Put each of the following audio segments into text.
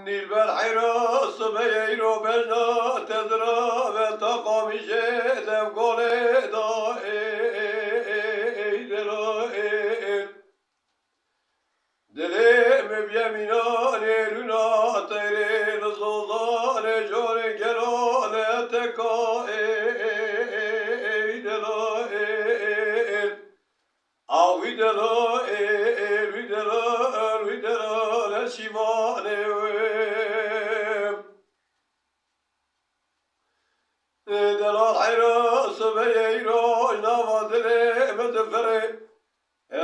Nilber hayras beyro bejna tedra ve taqamişe devgole da eydela dilim byeminane luna tere zozane jore gelale teka eydela avidela videla le shivane delal hayras beyro navadle medfere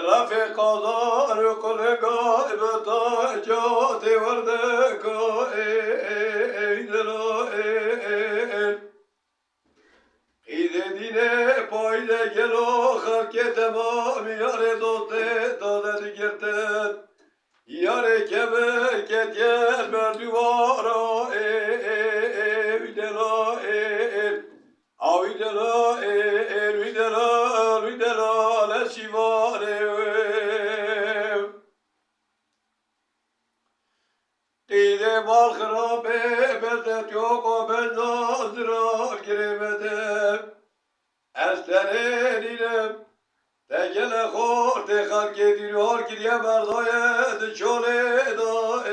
rafi qazar qulga ibta jati wardaka eydela İde dine payda gelo halke tamam yare doste dadet gerten yare kebe ket yer berduvara videla avidela videla le shivare İde bal kharabe bezet yok o ben nazra giremedem Esterelinim Tekele khor te khalk ediliyor giriye berdayet çole da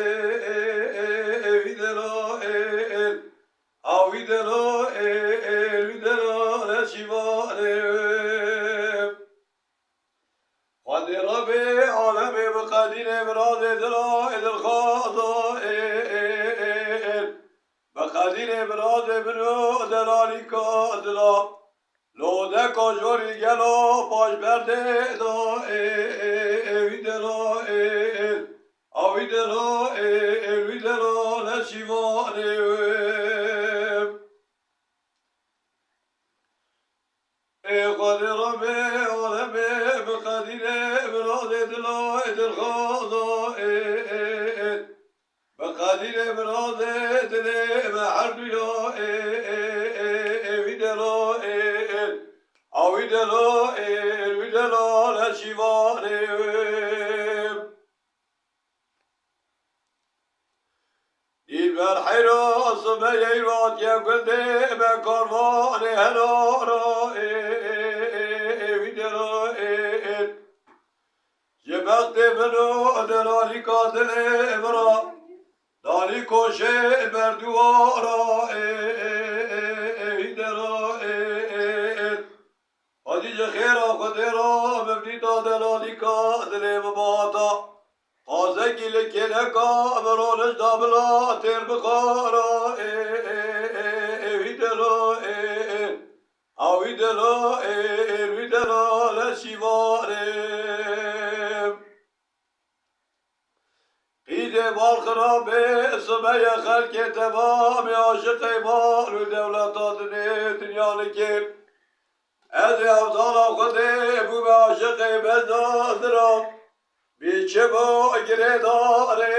videla avidela videla le shivane Qad Rabbi alemi bqadine biraz edela edel khada bqadine biraz ebnu delalika adla Lode kojori gelo baş berde da videla avidela videla le shivane قد ربي ولمي بقدينه براد دلا دل خاضائن بقدينه براد دل محرد يا videla videla le shivane Dilber hayras beyrat yevgelde be karvane helara videla Cebekte beno delali kadele evra Dali koşe berduvara videla Hadice khera kadera mebnita delali kadele mabata Azekil keleka meroniş dabla terbikara videla videla le shivane İde bal kharabe smeye halke tevam aşık iman devlet adını dünyanıki Ez avdala kode bu aşık bezdadram Biçe bu giredare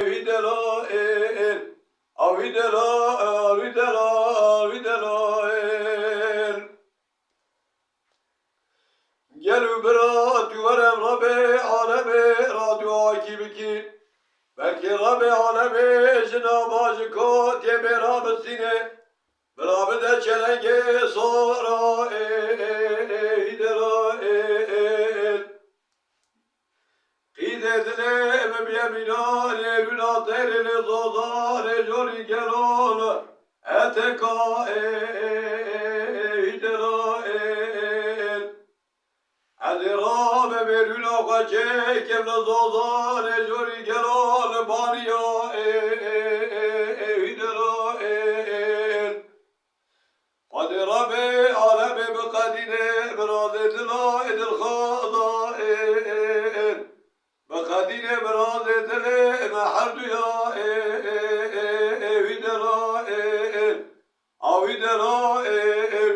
videla videla Gelu berat yuvarem Rabbi alemi radyo akibiki Belki Rabbi alemi cenab-ı kot ye beraber sine Beraber de çelenge sonra videla İdedine ve biyeminane lünaterine zozare jori gelol eteka videla Azirame beruna kaçe kemle zozare jori gelol baniya videla Azirame aleme bekadine biraz edila edil khada Bakadine biraz edile mehardu ya videla avidela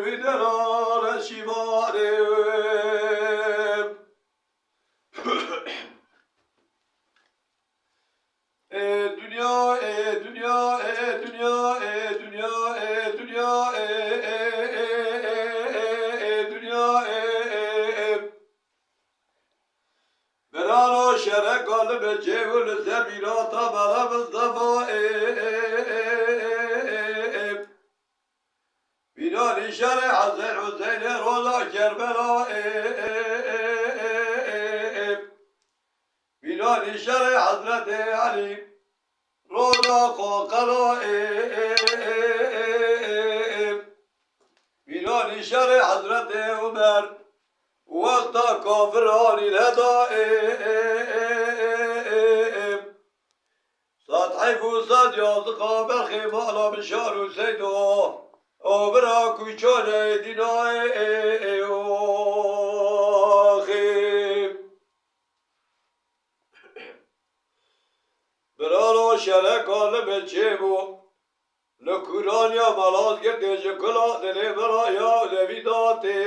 videla le shivane dünya dünya dünya dünya dünya برانو شرک قلب جیول زبیراتا بلا مصطفى بینانی شر حسن حسین روزا کربلا بینانی شر حضرت علی روزا قاقلا بینانی شر حضرت عمر وقت کافران الهدائم صد حیف و صد یازقا برخی مالا بشار و سیدو برا کوچان دینای آخیم برانو شرکان بچه بو لکوران یا ملاز گرده جکلا دلی برا یا لویداتیم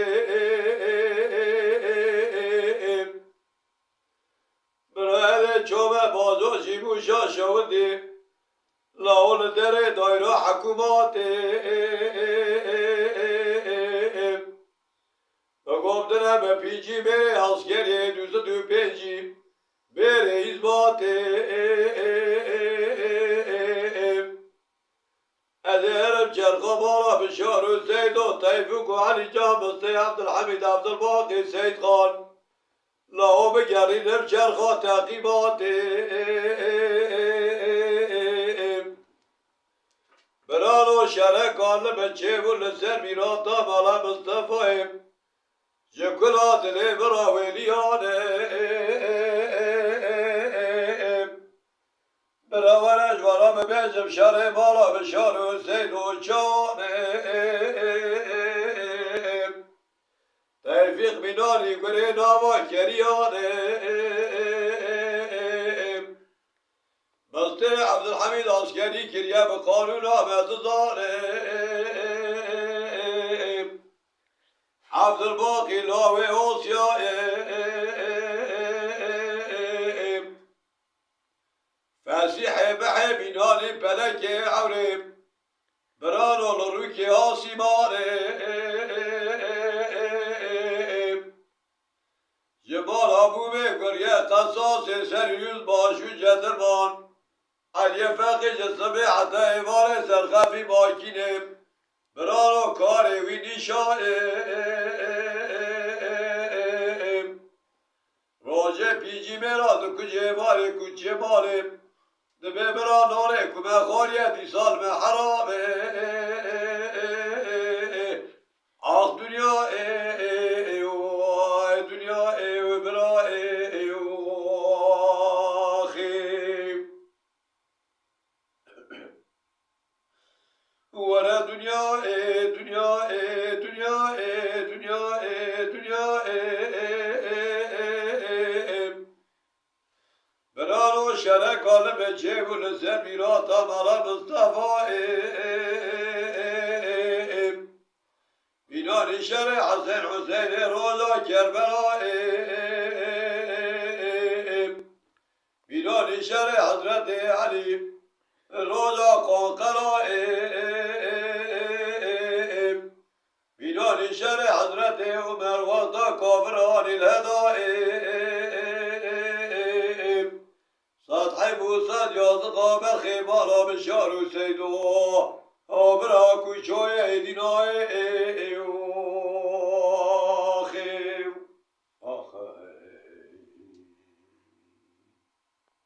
برای چوبه بازو جیموشا شودی لاول در دایره حکوماتیم گفتنم به پیچی بره اسکری 225 بره حزباتیم از هرم چرخا بالا بشار و سید و تیفوک و علی جان بسته عبدالحمید عبدالباقی سید خان لاو بگردیم چرخا تقیباتیم برانو شرک قانم بچه و لسر میراتا مالا مصطفیم جکلا دلی برا ویلیانیم براورش ورام بیزم شر مالا بشار و سید و چانیم تیفیق بینانی گره ناما کریانیم بسته عبدالحمید عسکری کریه به قانون آمد داریم عبدالباقی لاوه اوسیاییم فسیح بحی بینانی پلک عوریم برانو لروکی آسیمانیم جبال ابوبه گریه قصاص سریوز باشو جدرمان علی فقی جسمه حتی ایوار سرخفی ماکینیم برانو کاری وی نیشانیم روژه پیجی میراد کجه ماره کچه ماریم دبه برا ناره کمه خوریه دیسال به حرامه آخ دنیا دنیا برا آخیم ورا دنیا دنیا دنیا دنیا دنیا برانو شرک آلم جیبون زمیراتا مالا مصطفیم بینانی شر حسن حسین روزا کربلائیم بینانی شر حضرت علی روزا قنقلائیم بینانی شر حضرت عمر وقت کافران الهدائیم صد حیب و صد یازقا برخی مالا بشار و سیدو برا کوچوی دینای